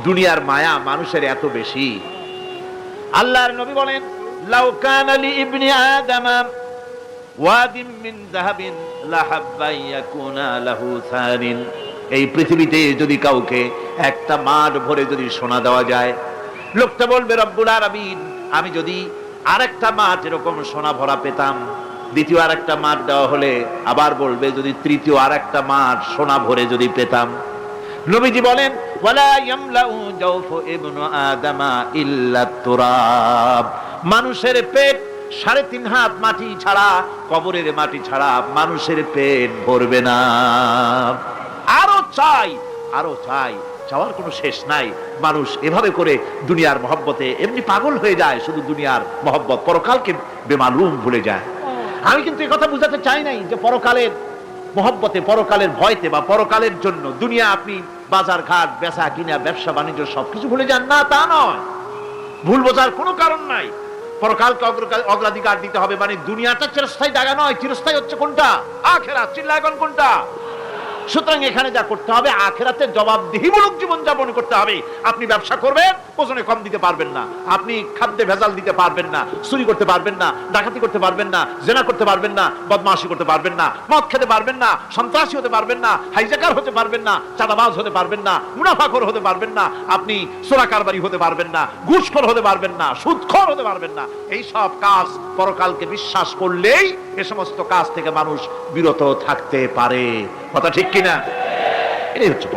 দুনিয়ার মায়া মানুষের এত বেশি। আল্লাহর নবী বলেন, লাউ কানা লি ইবনি আদামা ওয়াদিন মিন যাহাবিন লাহাব্বা ইয়াকুনা লাহু সারিন। এই পৃথিবীতে যদি কাউকে একটা মাঠ ভরে যদি সোনা দেওয়া যায়, লোকটা বলবে রব্বুল আলামিন, আমি যদি আরেকটা মাঠ এরকম সোনা ভরা পেতাম। দ্বিতীয় আরেকটা মাঠ দেওয়া হলে আবার বলবে, যদি তৃতীয় আরেকটা মাঠ সোনা ভরে যদি পেতাম। নবীজি বলেন, ওয়ালা ইয়ামলাউ জাওফু ইবনু আদামা ইল্লা তুরাব। মানুষের পেট 3.5 হাত মাটি ছাড়া, কবরের মাটি ছাড়া মানুষের পেট ভরবে না। আরো চাই, আরো চাই, চাওয়ার কোনো শেষ নাই। মানুষ এভাবে করে দুনিয়ার মহব্বতে এমনি পাগল হয়ে যায়, শুধু দুনিয়ার মহব্বত, পরকালকে বেমালুম ভুলে যায়। আমি কিন্তু এই কথা বুঝাতে চাই নাই যে পরকালের মহব্বতে, পরকালের ভয়তে বা পরকালের জন্য দুনিয়া আপনি বাজার ঘাট, বেচা কিনা, ব্যবসা বাণিজ্য সবকিছু ভুলে যান, না তা নয়। ভুল বোঝার কোনো কারণ নাই। পরকালকে অগ্রাধিকার দিতে হবে, মানে দুনিয়াটা চিরস্থায়ী জায়গা নয়। চিরস্থায়ী হচ্ছে কোনটা? আখিরাত। চিল্লায় এখন কোনটা? সুতরাং এখানে যা করতে হবে, আখিরাতে জবাবদিহিমূলক জীবন যাপন করতে হবে। আপনি ব্যবসা করবেন, ওজনে কম দিতে পারবেন না। আপনি খাদ্যে ভেজাল দিতে পারবেন না, চুরি করতে পারবেন না, ডাকাতি করতে পারবেন না, জেনা করতে পারবেন না, বদমাশি করতে পারবেন না, মদ খেতে পারবেন না, সন্ত্রাসী হতে পারবেন না, হাইজাকার হতে পারবেন না, চাঁদাবাজ হতে পারবেন না, মুনাফাখোর হতে পারবেন না, আপনি চোরা কারবারি হতে পারবেন না, ঘুষখোর হতে পারবেন না, সুদখোর হতে পারবেন না। এই সব কাজ পরকালকে বিশ্বাস করলেই এ সমস্ত কাজ থেকে মানুষ বিরত থাকতে পারে। কথা ঠিক কিনা? এটাই হচ্ছে